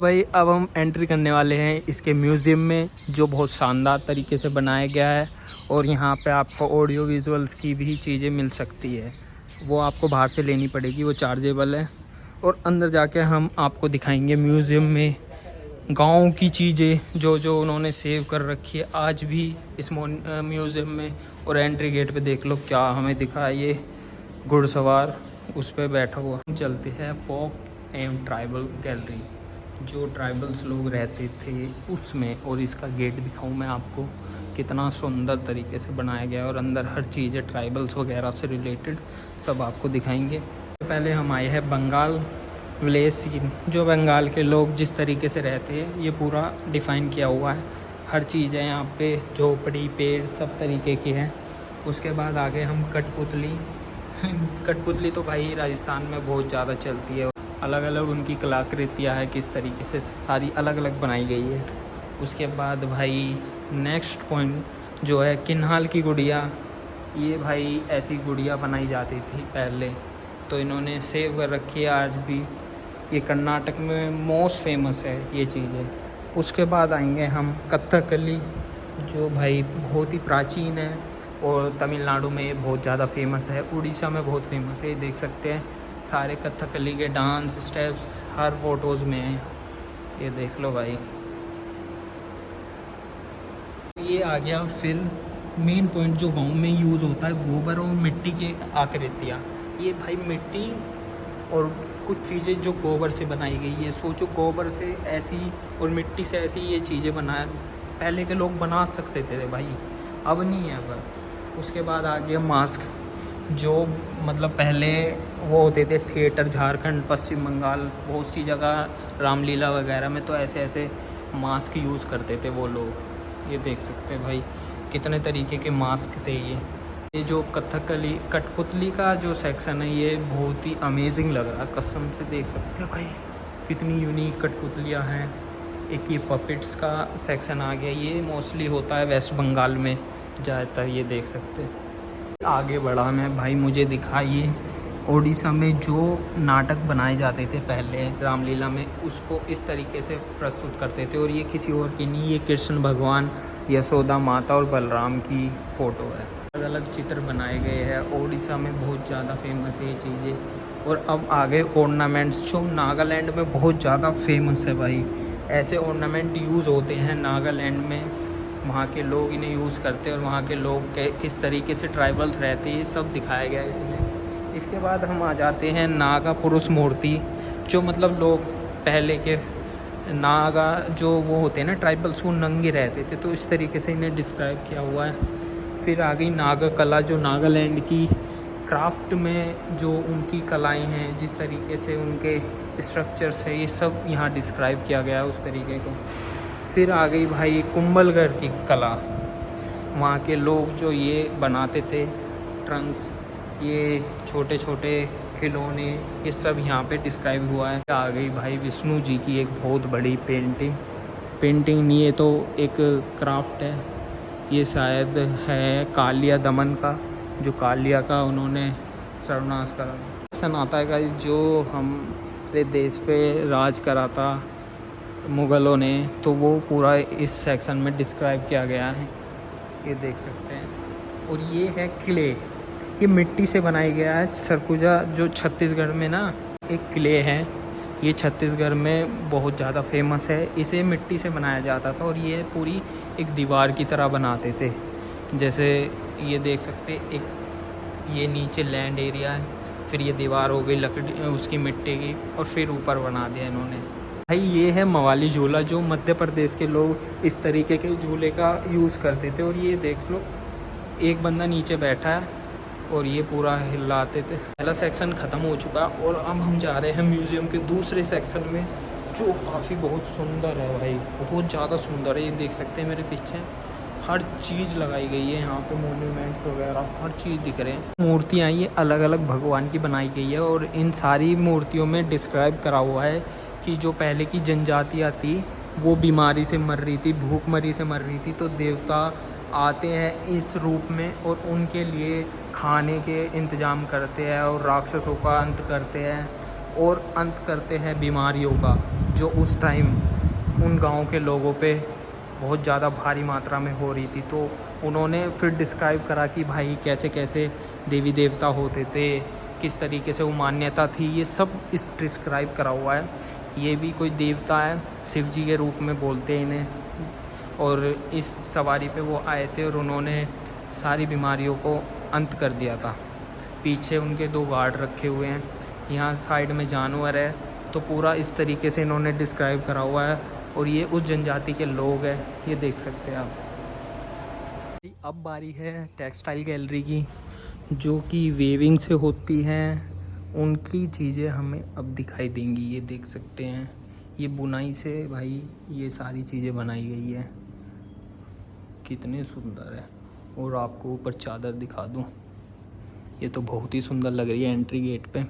भाई अब हम एंट्री करने वाले हैं इसके म्यूज़ियम में, जो बहुत शानदार तरीके से बनाया गया है। और यहाँ पे आपको ऑडियो विजुअल्स की भी चीज़ें मिल सकती है, वो आपको बाहर से लेनी पड़ेगी, वो चार्जेबल है। और अंदर जाके हम आपको दिखाएंगे म्यूज़ियम में गाँव की चीज़ें जो जो उन्होंने सेव कर रखी है आज भी इस म्यूज़ियम में। और एंट्री गेट पे देख लो क्या हमें दिखा, ये घुड़सवार उस पर बैठा हुआ। हम चलते हैं फोक एंड ट्राइबल गैलरी, जो ट्राइबल्स लोग रहते थे उसमें। और इसका गेट दिखाऊं मैं आपको, कितना सुंदर तरीके से बनाया गया है। और अंदर हर चीज़ है ट्राइबल्स वगैरह से रिलेटेड, सब आपको दिखाएंगे। पहले हम आए हैं बंगाल विलेज सीन, जो बंगाल के लोग जिस तरीके से रहते हैं ये पूरा डिफ़ाइन किया हुआ है। हर चीज़ है यहाँ पे, झोपड़ी पेड़ सब तरीके की है। उसके बाद आगे हम कठपुतली कठपुतली तो भाई राजस्थान में बहुत ज़्यादा चलती है। अलग अलग उनकी कलाकृतियाँ है, किस तरीके से सारी अलग अलग बनाई गई है। उसके बाद भाई नेक्स्ट पॉइंट जो है किन्हाल की गुड़िया। ये भाई ऐसी गुड़िया बनाई जाती थी पहले, तो इन्होंने सेव कर रखी है आज भी। ये कर्नाटक में मोस्ट फेमस है ये चीज़ें। उसके बाद आएंगे हम कथकली, जो भाई बहुत ही प्राचीन है और तमिलनाडु में बहुत ज़्यादा फेमस है, उड़ीसा में बहुत फेमस है। ये देख सकते हैं सारे कथकली के डांस स्टेप्स हर फोटोज़ में हैं, ये देख लो भाई। ये आ गया फिर मेन पॉइंट जो गांव में यूज़ होता है, गोबर और मिट्टी की आकृतियाँ। ये भाई मिट्टी और कुछ चीज़ें जो गोबर से बनाई गई है। सोचो गोबर से ऐसी और मिट्टी से ऐसी ये चीज़ें बना पहले के लोग बना सकते थे भाई, अब नहीं है। अब उसके बाद आ गया मास्क, जो मतलब पहले वो होते थे थिएटर, झारखंड पश्चिम बंगाल बहुत सी जगह रामलीला वगैरह में तो ऐसे ऐसे मास्क यूज़ करते थे वो लोग। ये देख सकते हैं भाई कितने तरीके के मास्क थे। ये जो कथकली कठपुतली का जो सेक्शन है ये बहुत ही अमेजिंग लग रहा है कसम से। देख सकते हैं भाई कितनी यूनिक कठपुतलियाँ हैं। एक ये पपेट्स का सेक्शन आ गया, ये मोस्टली होता है वेस्ट बंगाल में ज़्यादातर। ये देख सकते हैं। आगे बढ़ा मैं भाई, मुझे दिखा ये ओडिशा में जो नाटक बनाए जाते थे पहले रामलीला में, उसको इस तरीके से प्रस्तुत करते थे। और ये किसी और की नहीं, ये कृष्ण भगवान, यशोदा माता और बलराम की फ़ोटो है। अलग अलग चित्र बनाए गए हैं, ओडिशा में बहुत ज़्यादा फेमस है ये चीज़ें। और अब आगे ऑर्नामेंट्स, जो नागालैंड में बहुत ज़्यादा फेमस है भाई। ऐसे ऑर्नामेंट यूज़ होते हैं नागालैंड में, वहाँ के लोग इन्हें यूज़ करते हैं। और वहाँ के लोग किस तरीके से ट्राइबल्स रहते हैं, ये सब दिखाया गया है इसमें। इसके बाद हम आ जाते हैं नागा पुरुष मूर्ति, जो मतलब लोग पहले के नागा जो वो होते हैं ना ट्राइबल्स, वो नंगे रहते थे, तो इस तरीके से इन्हें डिस्क्राइब किया हुआ है। फिर आ गई नागा कला, जो नागालैंड की क्राफ्ट में जो उनकी कलाएँ हैं, जिस तरीके से उनके स्ट्रक्चर्स है, ये सब यहाँ डिस्क्राइब किया गया है उस तरीके को। फिर आ गई भाई कुंभलगढ़ की कला, वहाँ के लोग जो ये बनाते थे ट्रंक्स, ये छोटे छोटे खिलौने, ये सब यहाँ पे डिस्क्राइब हुआ है। आ गई भाई विष्णु जी की एक बहुत बड़ी पेंटिंग नहीं, ये तो एक क्राफ्ट है। ये शायद है कालिया दमन का, जो कालिया का उन्होंने सर्वनाश करा। सन आता है गाइस, जो हमारे देश पे राज करा था मुग़लों ने, तो वो पूरा इस सेक्शन में डिस्क्राइब किया गया है, ये देख सकते हैं। और ये है क्ले, ये मिट्टी से बनाया गया है। सरगुजा जो छत्तीसगढ़ में ना एक क्ले है, ये छत्तीसगढ़ में बहुत ज़्यादा फेमस है। इसे मिट्टी से बनाया जाता था और ये पूरी एक दीवार की तरह बनाते थे। जैसे ये देख सकते, एक ये नीचे लैंड एरिया है, फिर ये दीवार हो गई लकड़ी उसकी मिट्टी की, और फिर ऊपर बना दिया इन्होंने। भाई ये है मवाली झूला, जो मध्य प्रदेश के लोग इस तरीके के झूले का यूज़ करते थे। और ये देख लो एक बंदा नीचे बैठा है और ये पूरा हिलाते थे। पहला सेक्शन ख़त्म हो चुका और अब हम जा रहे हैं म्यूज़ियम के दूसरे सेक्शन में, जो काफ़ी बहुत सुंदर है भाई, बहुत ज़्यादा सुंदर है। ये देख सकते हैं मेरे पीछे हर चीज़ लगाई गई है यहाँ पे, मोन्यूमेंट्स वगैरह हर चीज़ दिख रहे हैं। मूर्तियाँ ये अलग अलग भगवान की बनाई गई है और इन सारी मूर्तियों में डिस्क्राइब करा हुआ है कि जो पहले की जनजातियाँ थी वो बीमारी से मर रही थी, भूखमरी से मर रही थी, तो देवता आते हैं इस रूप में और उनके लिए खाने के इंतज़ाम करते हैं और राक्षसों का अंत करते हैं। और अंत करते हैं बीमारियों का, जो उस टाइम उन गाँव के लोगों पे बहुत ज़्यादा भारी मात्रा में हो रही थी। तो उन्होंने फिर डिस्क्राइब करा कि भाई कैसे कैसे देवी देवता होते थे, किस तरीके से वो मान्यता थी, ये सब इस डिस्क्राइब करा हुआ है। ये भी कोई देवता है, शिव जी के रूप में बोलते हैं इन्हें, और इस सवारी पे वो आए थे और उन्होंने सारी बीमारियों को अंत कर दिया था। पीछे उनके 2 गार्ड रखे हुए हैं, यहाँ साइड में जानवर है। तो पूरा इस तरीके से इन्होंने डिस्क्राइब करा हुआ है, और ये उस जनजाति के लोग हैं, ये देख सकते हैं आप। अब बारी है टेक्सटाइल गैलरी की, जो कि वेविंग से होती हैं, उनकी चीज़ें हमें अब दिखाई देंगी। ये देख सकते हैं, ये बुनाई से भाई ये सारी चीज़ें बनाई गई है, कितने सुंदर है। और आपको ऊपर चादर दिखा दूँ, ये तो बहुत ही सुंदर लग रही है एंट्री गेट पे।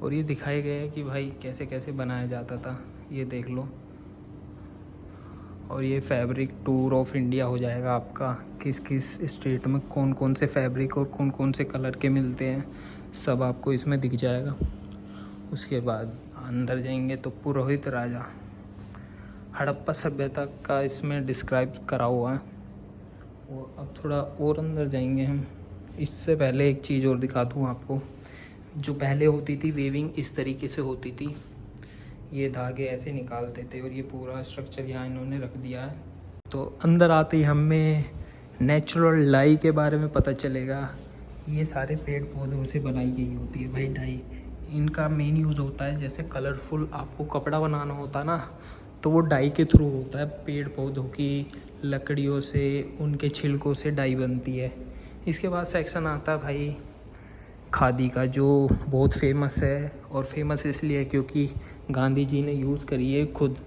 और ये दिखाए गए हैं कि भाई कैसे कैसे बनाया जाता था, ये देख लो। और ये फैब्रिक टूर ऑफ इंडिया हो जाएगा आपका, किस किस स्टेट में कौन कौन से फैब्रिक और कौन कौन से कलर के मिलते हैं, सब आपको इसमें दिख जाएगा। उसके बाद अंदर जाएंगे तो पुरोहित राजा, हड़प्पा सभ्यता का इसमें डिस्क्राइब करा हुआ है। और अब थोड़ा और अंदर जाएंगे हम। इससे पहले एक चीज़ और दिखा दूँ आपको, जो पहले होती थी वेविंग इस तरीके से होती थी, ये धागे ऐसे निकालते थे, और ये पूरा स्ट्रक्चर यहाँ इन्होंने रख दिया है। तो अंदर आते ही हमें नेचुरल डाई के बारे में पता चलेगा। ये सारे पेड़ पौधों से बनाई गई होती है भाई डाई। इनका मेन यूज़ होता है, जैसे कलरफुल आपको कपड़ा बनाना होता है ना, तो वो डाई के थ्रू होता है। पेड़ पौधों की लकड़ियों से, उनके छिलकों से डाई बनती है। इसके बाद सेक्शन आता है भाई खादी का, जो बहुत फेमस है, और फेमस इसलिए क्योंकि गांधी जी ने यूज़ करी है खुद।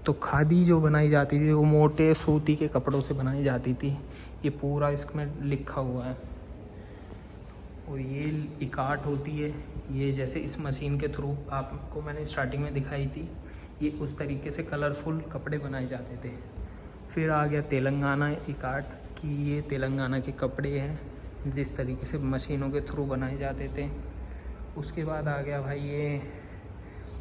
तो खादी जो बनाई जाती थी वो मोटे सूती के कपड़ों से बनाई जाती थी, ये पूरा इसमें लिखा हुआ है। और ये इकाट होती है, ये जैसे इस मशीन के थ्रू आपको मैंने स्टार्टिंग में दिखाई थी, ये उस तरीके से कलरफुल कपड़े बनाए जाते थे। फिर आ गया तेलंगाना इकाट, कि ये तेलंगाना के कपड़े हैं जिस तरीके से मशीनों के थ्रू बनाए जाते थे। उसके बाद आ गया भाई ये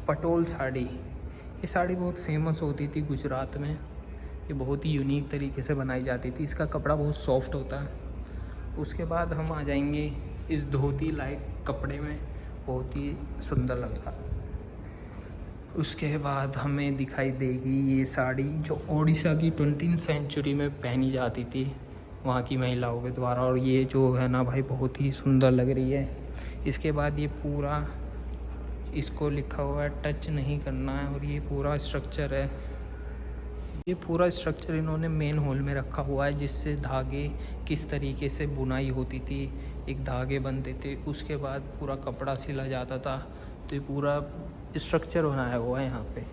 पटोल साड़ी। ये साड़ी बहुत फेमस होती थी गुजरात में, ये बहुत ही यूनिक तरीके से बनाई जाती थी, इसका कपड़ा बहुत सॉफ्ट होता है। उसके बाद हम आ जाएंगे इस धोती लाइक कपड़े में, बहुत ही सुंदर लग रहा। उसके बाद हमें दिखाई देगी ये साड़ी, जो ओडिशा की 20वीं सेंचुरी में पहनी जाती थी वहाँ की महिलाओं के द्वारा, और ये जो है ना भाई बहुत ही सुंदर लग रही है। इसके बाद ये पूरा इसको लिखा हुआ है टच नहीं करना है, और ये पूरा स्ट्रक्चर है, ये पूरा स्ट्रक्चर इन्होंने मेन हॉल में रखा हुआ है, जिससे धागे किस तरीके से बुनाई होती थी, एक धागे बनते थे, उसके बाद पूरा कपड़ा सिला जाता था। तो ये पूरा स्ट्रक्चर बनाया हुआ है यहाँ पे,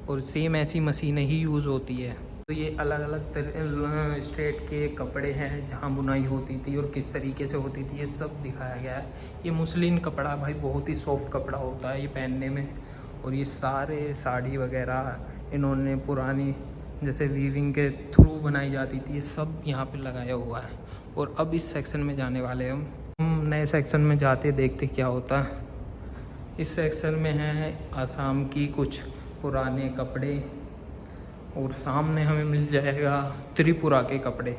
और सेम ऐसी मशीनें ही यूज़ होती है। तो ये अलग अलग स्टेट के कपड़े हैं जहाँ बुनाई होती थी और किस तरीके से होती थी, ये सब दिखाया गया है। ये मुस्लिम कपड़ा भाई बहुत ही सॉफ्ट कपड़ा होता है ये पहनने में, और ये सारे साड़ी वगैरह इन्होंने पुरानी जैसे वीविंग के थ्रू बनाई जाती थी, ये सब यहाँ पे लगाया हुआ है। और अब इस सेक्शन में जाने वाले हम नए सेक्शन में जाते देखते क्या होता है। इस सेक्शन में है आसाम की कुछ पुराने कपड़े, और सामने हमें मिल जाएगा त्रिपुरा के कपड़े।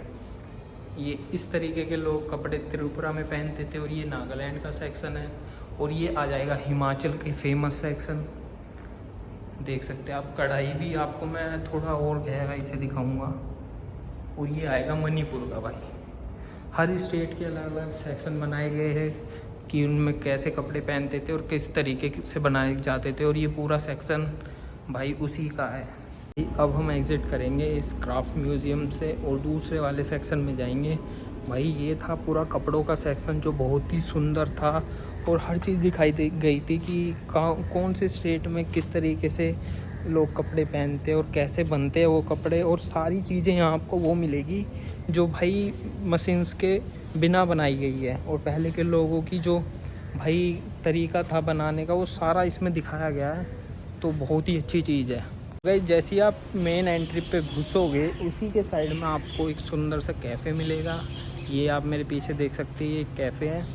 ये इस तरीके के लोग कपड़े त्रिपुरा में पहनते थे, और ये नागालैंड का सेक्शन है। और ये आ जाएगा हिमाचल के फेमस सेक्शन, देख सकते हैं आप। कढ़ाई भी आपको मैं थोड़ा और गहराई से दिखाऊंगा। और ये आएगा मणिपुर का भाई। हर स्टेट के अलग अलग सेक्शन बनाए गए हैं कि उनमें कैसे कपड़े पहनते थे और किस तरीके से बनाए जाते थे, और ये पूरा सेक्शन भाई उसी का है। अब हम एग्ज़िट करेंगे इस क्राफ्ट म्यूज़ियम से और दूसरे वाले सेक्शन में जाएंगे। भाई ये था पूरा कपड़ों का सेक्शन, जो बहुत ही सुंदर था, और हर चीज़ दिखाई दे गई थी कि कौन से स्टेट में किस तरीके से लोग कपड़े पहनते हैं और कैसे बनते हैं वो कपड़े। और सारी चीज़ें यहाँ आपको वो मिलेगी जो भाई मशीन्स के बिना बनाई गई है, और पहले के लोगों की जो भाई तरीका था बनाने का, वो सारा इसमें दिखाया गया है। तो बहुत ही अच्छी चीज़ है। भाई जैसे ही आप मेन एंट्री पे घुसोगे, उसी के साइड में आपको एक सुंदर सा कैफ़े मिलेगा। ये आप मेरे पीछे देख सकते हैं, ये कैफ़े है।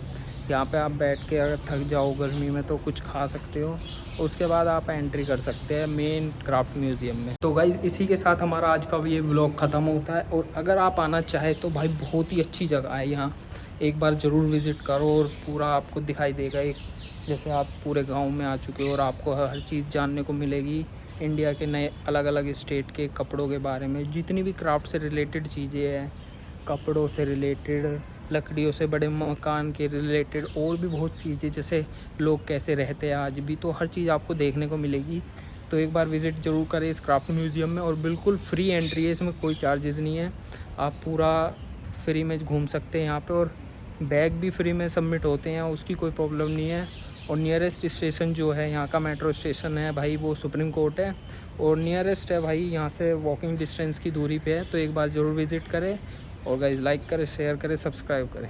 यहाँ पे आप बैठ के अगर थक जाओ गर्मी में तो कुछ खा सकते हो। उसके बाद आप एंट्री कर सकते हैं मेन क्राफ्ट म्यूज़ियम में। तो गाइज़ इसी के साथ हमारा आज का ये व्लॉग ख़त्म होता है। और अगर आप आना चाहे तो भाई बहुत ही अच्छी जगह है यहाँ, एक बार ज़रूर विज़िट करो और पूरा आपको दिखाई देगा एक जैसे आप पूरे गांव में आ चुके हो। और आपको हर चीज़ जानने को मिलेगी इंडिया के नए अलग अलग स्टेट के कपड़ों के बारे में, जितनी भी क्राफ्ट से रिलेटेड चीज़ें हैं, कपड़ों से रिलेटेड, लकड़ियों से बड़े मकान के रिलेटेड और भी बहुत चीज़ें, जैसे लोग कैसे रहते हैं आज भी, तो हर चीज़ आपको देखने को मिलेगी। तो एक बार विज़िट ज़रूर करें इस क्राफ्ट म्यूज़ियम में। और बिल्कुल फ्री एंट्री है, इसमें कोई चार्जेस नहीं है, आप पूरा फ्री में घूम सकते हैं यहाँ पे। और बैग भी फ्री में सबमिट होते हैं, उसकी कोई प्रॉब्लम नहीं है। और नियरेस्ट स्टेशन जो है यहाँ का मेट्रो स्टेशन है भाई वो सुप्रीम कोर्ट है, और नियरेस्ट है भाई यहाँ से वॉकिंग डिस्टेंस की दूरी पे है। तो एक बार ज़रूर विज़िट करें। और गाइज़ लाइक करें, शेयर करें, सब्सक्राइब करें।